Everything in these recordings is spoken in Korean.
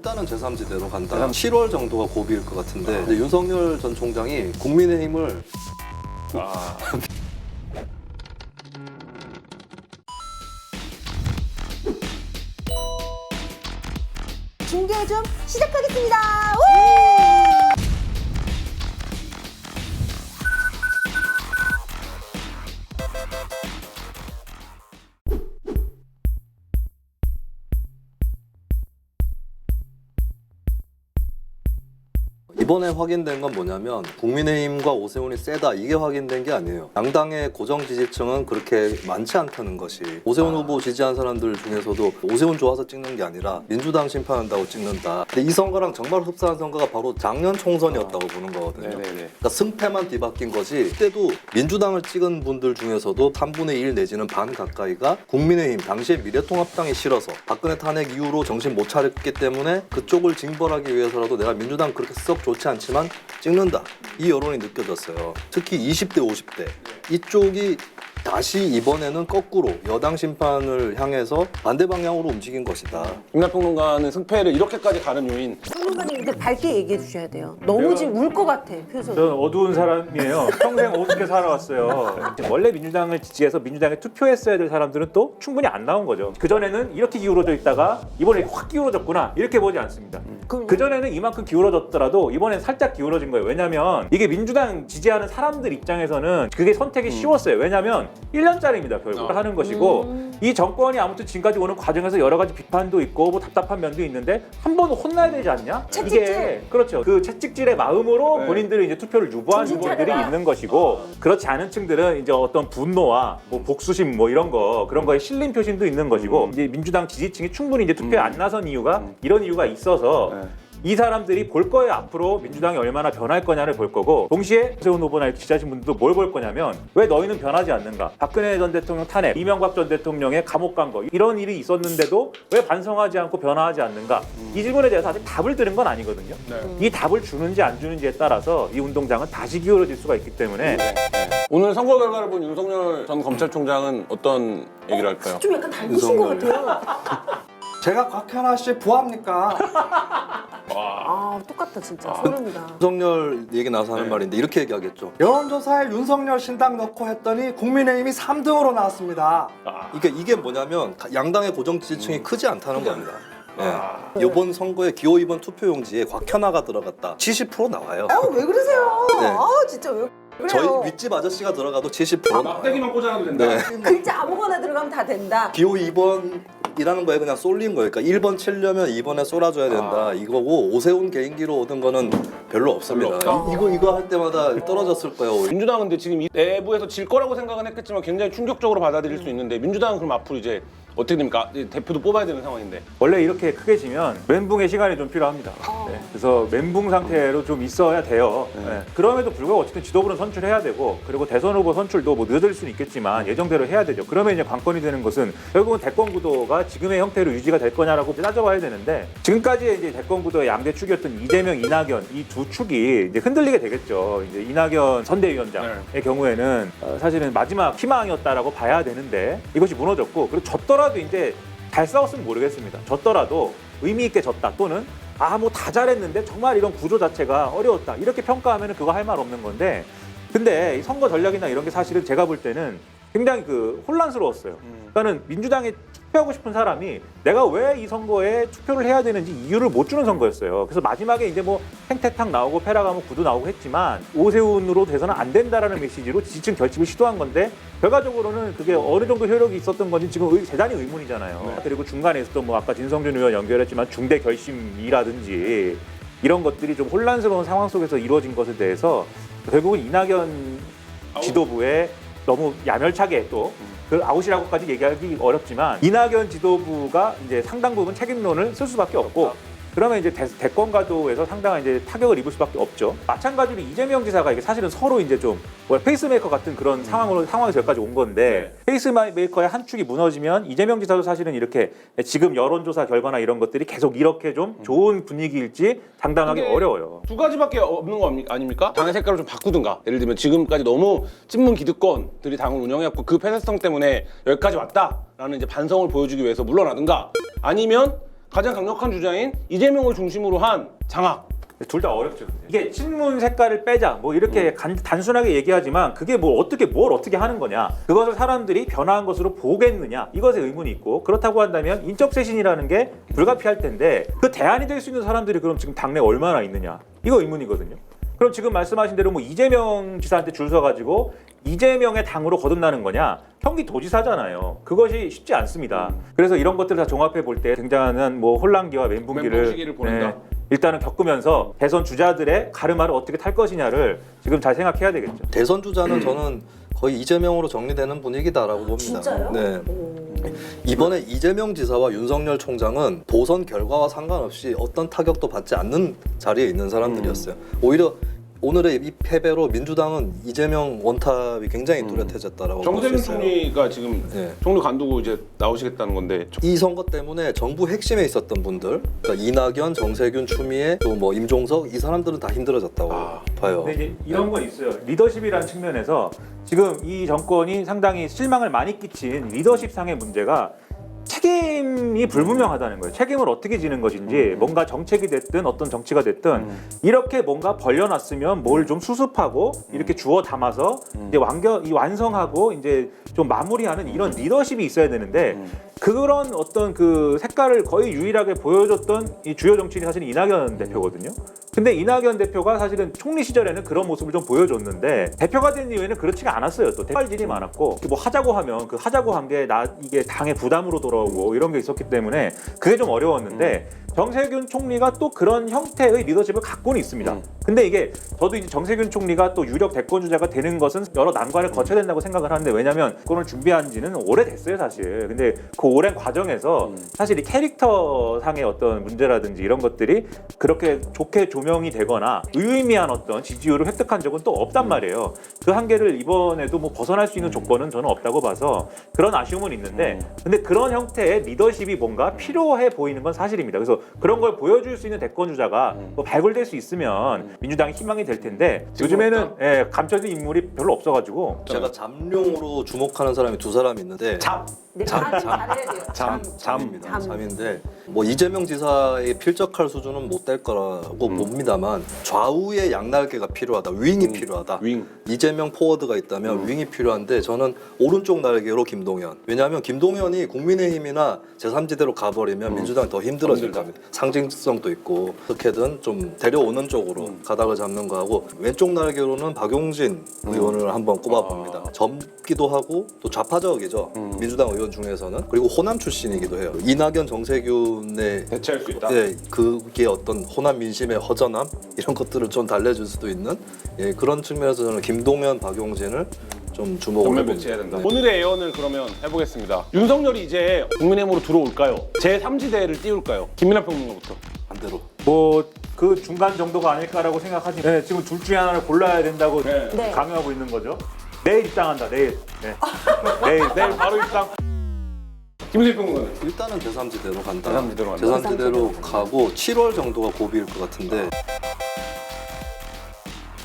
일단은 제3지대로 간다. 7월 정도가 고비일 것 같은데 근데 윤석열 전 총장이 국민의힘을 중계 좀 시작하겠습니다. 우! 이번에 확인된 건 뭐냐면 국민의힘과 오세훈이 세다 이게 확인된 게 아니에요. 양당의 고정 지지층은 그렇게 많지 않다는 것이 오세훈 후보 지지한 사람들 중에서도 오세훈 좋아서 찍는 게 아니라 민주당 심판한다고 찍는다. 근데 이 선거랑 정말 흡사한 선거가 바로 작년 총선이었다고 보는 거거든요. 그러니까 승패만 뒤바뀐 거지 그때도 민주당을 찍은 분들 중에서도 3분의 1 내지는 반 가까이가 국민의힘 당시에 미래통합당이 싫어서 박근혜 탄핵 이후로 정신 못 차렸기 때문에 그쪽을 징벌하기 위해서라도 내가 민주당 그렇게 썩 좋지 않지만 찍는다. 이 여론이 느껴졌어요. 특히 20대, 50대. 이쪽이 다시 이번에는 거꾸로 여당 심판을 향해서 반대 방향으로 움직인 것이다. 임나평론가는 승패를 이렇게까지 가는 요인. 평론가님 근데 밝게 얘기해 주셔야 돼요. 너무 지금 울 것 같아 표정이. 저는 어두운 사람이에요. 평생 어둡게 살아왔어요. 원래 민주당을 지지해서 민주당에 투표했어야 될 사람들은 또 충분히 안 나온 거죠. 그전에는 이렇게 기울어져 있다가 이번에 확 기울어졌구나 이렇게 보지 않습니다. 그전에는 이만큼 기울어졌더라도 이번엔 살짝 기울어진 거예요. 왜냐면 이게 민주당 지지하는 사람들 입장에서는 그게 선택이 쉬웠어요. 왜냐면 1년짜리입니다. 결국 하는 것이고 이 정권이 아무튼 지금까지 오는 과정에서 여러 가지 비판도 있고 뭐 답답한 면도 있는데 한 번은 혼나야 되지 않냐? 채찍질. 이게 그렇죠. 그 채찍질의 마음으로 본인들이 이제 투표를 유보한 정신 부분들이 차려라. 있는 것이고 그렇지 않은 층들은 이제 어떤 분노와 뭐 복수심 뭐 이런 거 그런 거에 실린 표심도 있는 것이고 이제 민주당 지지층이 충분히 이제 투표에 안 나선 이유가 이런 이유가 있어서 이 사람들이 볼 거예요. 앞으로 민주당이 얼마나 변할 거냐를 볼 거고 동시에 오세훈 후보나 이렇게 지지하신 분들도 뭘 볼 거냐면 왜 너희는 변하지 않는가? 박근혜 전 대통령 탄핵, 이명박 전 대통령의 감옥 간 거 이런 일이 있었는데도 왜 반성하지 않고 변화하지 않는가? 이 질문에 대해서 아직 답을 들은 건 아니거든요. 이 답을 주는지 안 주는지에 따라서 이 운동장은 다시 기울어질 수가 있기 때문에 오늘 선거 결과를 본 윤석열 전 검찰총장은 어떤 얘기를 할까요? 좀 약간 닮으신 것 같아요. 제가 곽현아 씨 부합니까? 아 똑같다 진짜 소름이다. 윤석열 얘기 나와서 하는 말인데 이렇게 얘기하겠죠. 여론조사에 윤석열 신당 넣고 했더니 국민의힘이 3등으로 나왔습니다. 이게 뭐냐면 양당의 고정 지지층이 크지 않다는 겁니다. 이번 선거에 기호 2번 투표용지에 곽현아가 들어갔다. 70% 나와요. 왜 그러세요? 네. 진짜 왜 그래요? 저희 윗집 아저씨가 들어가도 70% 나와요. 막대기만 꽂아놔도 된다. 네. 글자 아무거나 들어가면 다 된다. 기호 2번이라는 거에 그냥 쏠린 거예요. 그러니까 1번 치려면 2번에 쏠아줘야 된다. 이거고 오세훈 개인기로 얻은 거는 별로 없습니다. 이거 할 때마다 떨어졌을 거예요. 민주당은 근데 지금 이 내부에서 질 거라고 생각은 했겠지만 굉장히 충격적으로 받아들일 수 있는데 민주당은 그럼 앞으로 이제 어떻게 됩니까? 이제 대표도 뽑아야 되는 상황인데. 원래 이렇게 크게 지면 멘붕의 시간이 좀 필요합니다. 그래서 멘붕 상태로 좀 있어야 돼요. 그럼에도 불구하고 어쨌든 지도부는 선출해야 되고 그리고 대선 후보 선출도 뭐 늦어질 수는 있겠지만 예정대로 해야 되죠. 그러면 이제 관건이 되는 것은 결국은 대권 구도가 지금의 형태로 유지가 될 거냐라고 따져봐야 되는데 지금까지의 이제 대권 구도의 양대 축이었던 이재명, 이낙연 이 두 축이 이제 흔들리게 되겠죠. 이제 이낙연 선대위원장의 경우에는 사실은 마지막 희망이었다라고 봐야 되는데 이것이 무너졌고 그리고 졌더라도 이제 잘 싸웠으면 모르겠습니다. 졌더라도 의미 있게 졌다 또는 뭐 다 잘했는데 정말 이런 구조 자체가 어려웠다 이렇게 평가하면 그거 할 말 없는 건데 근데 이 선거 전략이나 이런 게 사실은 제가 볼 때는 굉장히 혼란스러웠어요. 그러니까는 민주당에 투표하고 싶은 사람이 내가 왜 이 선거에 투표를 해야 되는지 이유를 못 주는 선거였어요. 그래서 마지막에 이제 뭐 팽태탕 나오고 페라가모 구도 나오고 했지만 오세훈으로 돼서는 안 된다라는 메시지로 지지층 결집을 시도한 건데 결과적으로는 그게 어느 정도 효력이 있었던 건지 지금 대단히 의문이잖아요. 그리고 중간에 있었던 뭐 아까 진성준 의원 연결했지만 중대 결심이라든지 이런 것들이 좀 혼란스러운 상황 속에서 이루어진 것에 대해서 결국은 이낙연 지도부의 너무 야멸차게 또 그 아웃이라고까지 얘기하기 어렵지만 이낙연 지도부가 이제 상당 부분 책임론을 쓸 수밖에 없고 그러면 이제 대권 가도에서 상당한 이제 타격을 입을 수밖에 없죠. 마찬가지로 이재명 지사가 이게 사실은 서로 이제 좀 페이스메이커 같은 그런 상황에서 여기까지 온 건데 페이스메이커의 한 축이 무너지면 이재명 지사도 사실은 이렇게 지금 여론조사 결과나 이런 것들이 계속 이렇게 좀 좋은 분위기일지 장담하기 어려워요. 두 가지밖에 없는 거 아닙니까? 당의 색깔을 좀 바꾸든가. 예를 들면 지금까지 너무 찐문 기득권들이 당을 운영해왔고 그 폐쇄성 때문에 여기까지 왔다라는 이제 반성을 보여주기 위해서 물러나든가 아니면 가장 강력한 주자인 이재명을 중심으로 한 장악. 둘 다 어렵죠. 근데. 이게 친문 색깔을 빼자 뭐 이렇게 단순하게 얘기하지만 그게 뭘 어떻게 하는 거냐, 그것을 사람들이 변화한 것으로 보겠느냐, 이것에 의문이 있고, 그렇다고 한다면 인적 쇄신이라는 게 불가피할 텐데 그 대안이 될 수 있는 사람들이 그럼 지금 당내에 얼마나 있느냐, 이거 의문이거든요. 그럼 지금 말씀하신 대로 뭐 이재명 지사한테 줄 서가지고 이재명의 당으로 거듭나는 거냐? 경기도지사잖아요. 그것이 쉽지 않습니다. 그래서 이런 것들을 다 종합해 볼 때 굉장한 뭐 혼란기와 멘붕 멘붕기를 시기를 보낸다. 일단은 겪으면서 대선 주자들의 가르마를 어떻게 탈 것이냐를 지금 잘 생각해야 되겠죠. 대선 주자는 저는 거의 이재명으로 정리되는 분위기다라고 봅니다. 진짜요? 네. 이번에 이재명 지사와 윤석열 총장은 보선 결과와 상관없이 어떤 타격도 받지 않는 자리에 있는 사람들이었어요. 오히려 오늘의 이 패배로 민주당은 이재명 원탑이 굉장히 뚜렷해졌다라고 볼 수 정세균 있어요. 총리가 지금 네. 총리 관두고 이제 나오시겠다는 건데 이 선거 때문에 정부 핵심에 있었던 분들, 그러니까 이낙연, 정세균, 추미애, 또 뭐 임종석, 이 사람들은 다 힘들어졌다고 봐요. 근데 이제 이런 건 있어요. 리더십이라는 측면에서 지금 이 정권이 상당히 실망을 많이 끼친 리더십상의 문제가 책임이 불분명하다는 거예요. 책임을 어떻게 지는 것인지, 뭔가 정책이 됐든 어떤 정치가 됐든 이렇게 뭔가 벌려놨으면 뭘 좀 수습하고 이렇게 주워 담아서 이제 완성하고 이제 좀 마무리하는 이런 리더십이 있어야 되는데, 그런 어떤 그 색깔을 거의 유일하게 보여줬던 이 주요 정치인이 사실 이낙연 대표거든요. 근데 이낙연 대표가 사실은 총리 시절에는 그런 모습을 좀 보여줬는데 대표가 된 이후에는 그렇지가 않았어요. 또 대발진이 많았고, 뭐 하자고 하면 그 하자고 한 게 이게 당의 부담으로 돌아오고 이런 게 있었기 때문에 그게 좀 어려웠는데 정세균 총리가 또 그런 형태의 리더십을 갖고는 있습니다. 근데 이게 저도 이제 정세균 총리가 또 유력 대권 주자가 되는 것은 여러 난관을 거쳐야 된다고 생각을 하는데, 왜냐하면 그걸 준비한 지는 오래됐어요 사실. 근데 그 오랜 과정에서 사실 이 캐릭터상의 어떤 문제라든지 이런 것들이 그렇게 좋게 조명이 되거나 의의미한 어떤 지지율을 획득한 적은 또 없단 말이에요. 그 한계를 이번에도 뭐 벗어날 수 있는 조건은 저는 없다고 봐서 그런 아쉬움은 있는데, 근데 그런 형태의 리더십이 뭔가 필요해 보이는 건 사실입니다. 그래서 그런 걸 보여줄 수 있는 대권 주자가 뭐 발굴될 수 있으면 민주당이 희망이 될 텐데, 요즘에는 감춰진 인물이 별로 없어가지고. 제가 잠룡으로 주목하는 사람이 두 사람이 있는데 네, 잘해야 돼요. 잠입니다. 잠인데 뭐 이재명 지사에 필적할 수준은 못 될 거라고 봅니다만 좌우의 양날개가 필요하다, 윙이 필요하다. 윙. 이재명 포워드가 있다면 윙이 필요한데 저는 오른쪽 날개로 김동연. 왜냐하면 김동연이 국민의힘이나 제3지대로 가버리면 민주당이 더 힘들어질 겁니다. 상징성도 있고 어떻게든 좀 데려오는 쪽으로 가닥을 잡는 거하고, 왼쪽 날개로는 박용진 의원을 한번 꼽아봅니다. 젊기도 하고 또 좌파적이죠. 민주당 의원 중에서는. 그리고 호남 출신이기도 해요. 이낙연, 정세균의 대체할 수 있다. 그게 어떤 호남 민심의 허전함 이런 것들을 좀 달래줄 수도 있는 그런 측면에서 저는 김동연, 박용진을 좀 주목을 정면 해봅니다. 배치해야 된다. 네. 오늘의 예언을 그러면 해보겠습니다. 윤석열이 이제 국민의힘으로 들어올까요? 제3지대를 띄울까요? 김민하 평론가부터. 반대로. 뭐 그 중간 정도가 아닐까라고 생각하지. 네, 지금 둘 중에 하나를 골라야 된다고 네. 강요하고 있는 거죠. 내일 입당한다. 내일. 네. 내일 바로 입당. 김수희 평론가는? 일단은 제3지대로 간다. 제3지대로 간다. 제3지대로 가고 7월 정도가 고비일 것 같은데,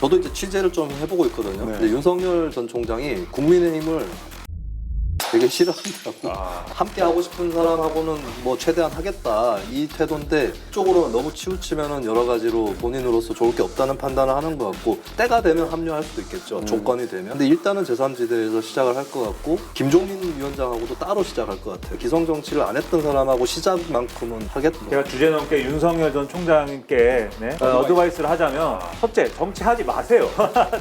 저도 이제 취재를 좀 해보고 있거든요. 근데 윤석열 전 총장이 국민의힘을 되게 싫어한다고. 함께 하고 싶은 사람하고는 뭐 최대한 하겠다 이 태도인데, 쪽으로 너무 치우치면은 여러 가지로 본인으로서 좋을 게 없다는 판단을 하는 것 같고, 때가 되면 합류할 수도 있겠죠. 조건이 되면. 근데 일단은 제3지대에서 시작을 할 것 같고, 김종민 위원장하고도 따로 시작할 것 같아요. 기성 정치를 안 했던 사람하고 시작만큼은 하겠다. 제가 주제 넘게 윤석열 전 총장님께 어드바이스를 하자면, 첫째, 정치하지 마세요.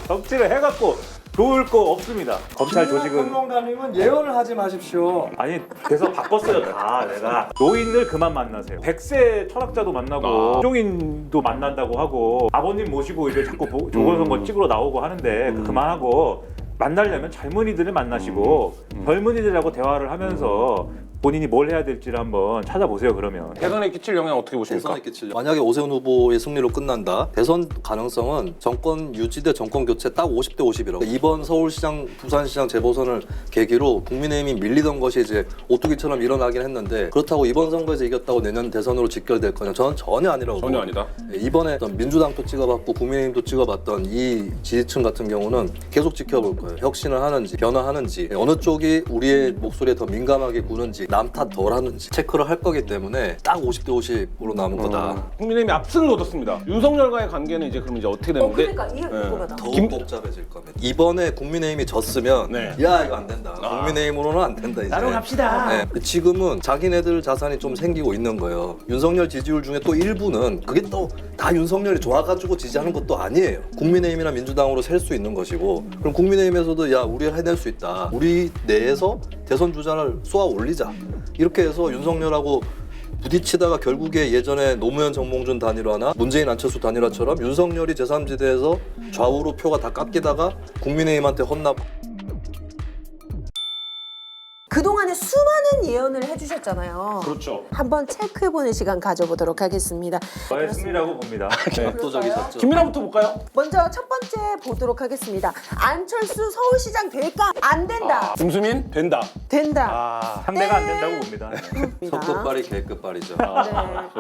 정치를 해갖고 좋을 거 없습니다. 검찰 조직은. 평론가님은 예언을 하지 마십시오. 아니, 그래서 바꿨어요 다 내가. 노인을 그만 만나세요. 100세 철학자도 만나고 종인도 만난다고 하고, 아버님 모시고 이제 자꾸 조선선거 찍으러 나오고 하는데 그만하고, 만나려면 젊은이들을 만나시고 젊은이들하고 대화를 하면서 본인이 뭘 해야 될지를 한번 찾아보세요. 그러면 대선에 끼칠 영향 어떻게 보십니까? 대선에 끼칠 만약에 오세훈 후보의 승리로 끝난다, 대선 가능성은 정권 유지 대 정권 교체 딱 50대 50이라고. 이번 서울시장, 부산시장 재보선을 계기로 국민의힘이 밀리던 것이 이제 오뚜기처럼 일어나긴 했는데, 그렇다고 이번 선거에서 이겼다고 내년 대선으로 직결될 거냐? 저는 전혀 아니라고 전혀 봅니다. 아니다. 이번에 어떤 민주당도 찍어봤고 국민의힘도 찍어봤던 이 지지층 같은 경우는 계속 지켜볼 거예요. 혁신을 하는지 변화하는지, 어느 쪽이 우리의 목소리에 더 민감하게 구는지, 남 탓 덜 하는지 체크를 할 거기 때문에 딱 50대 50으로 남은 거다. 국민의힘이 압승을 얻었습니다. 윤석열과의 관계는 이제 그럼 이제 어떻게 되는데? 그러니까 이게 궁금하다. 더욱 복잡해질 겁니다. 이번에 국민의힘이 졌으면 네. 야 이거 안 된다. 국민의힘으로는 안 된다 이제. 나로 갑시다. 네. 지금은 자기네들 자산이 좀 생기고 있는 거예요. 윤석열 지지율 중에 또 일부는 그게 또 다 윤석열이 좋아가지고 지지하는 것도 아니에요. 국민의힘이나 민주당으로 셀 수 있는 것이고 그럼 국민의힘에서도 야 우리가 해낼 수 있다. 우리 내에서 대선 주자를 쏘아 올리자. 이렇게 해서 윤석열하고 부딪히다가 결국에 예전에 노무현 정몽준 단일화나 문재인 안철수 단일화처럼 윤석열이 제3지대에서 좌우로 표가 다 깎이다가 국민의힘한테 헌납. 그동안에 수많은 예언을 해주셨잖아요. 그렇죠. 한번 체크해보는 시간 가져보도록 하겠습니다. 저의 승리라고 봅니다. 압도적이셨죠. 김민아부터 볼까요? 먼저 첫 번째 보도록 하겠습니다. 안철수 서울시장 될까? 안 된다. 김수민 된다. 된다. 상대가 안 된다고 봅니다. 석급발이 개급발이죠. 네.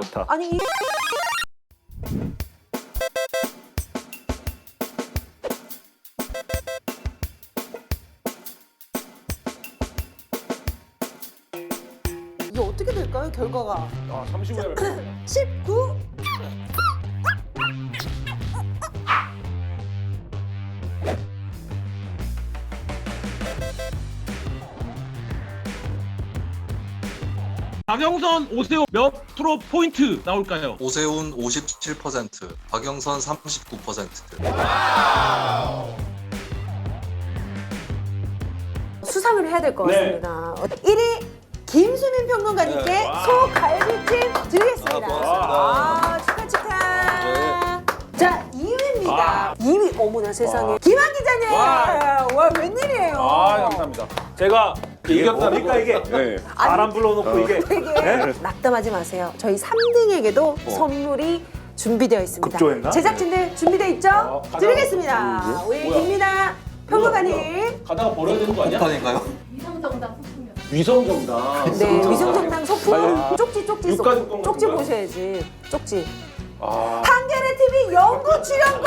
좋다. 아니 이 이게 어떻게 될까요? 결과가 아, 잠시 후에 뵙겠습니다. 19. 박영선, 오세훈 몇 프로 포인트 나올까요? 오세훈 57%, 박영선 39%. 수상을 해야 될 것 네. 같습니다. 1위 김수민 평론가님께 네. 소갈비찜 드리겠습니다. 고맙습니다. 축하 축하. 자 2위입니다. 2위 어머나 세상에 김한 기자님. 와 웬일이에요? 아, 감사합니다. 제가 이겼다는 뭡니까, 이게? 네. 바람 불러놓고 이게 되게 낙담하지 마세요. 저희 3등에게도 선물이 준비되어 있습니다. 급조했나? 제작진들 준비되어 있죠? 가자. 드리겠습니다. 우리 뭐야? 김민아 평론가님. 가다가 버려야 되는 거 아니야? 폭탄인가요? 위성 정당. 네, 위성정당 소품 쪽지 쪽지 육가족 쪽지 건가? 보셔야지. 쪽지. 아. 한겨레 TV 연구 출연권.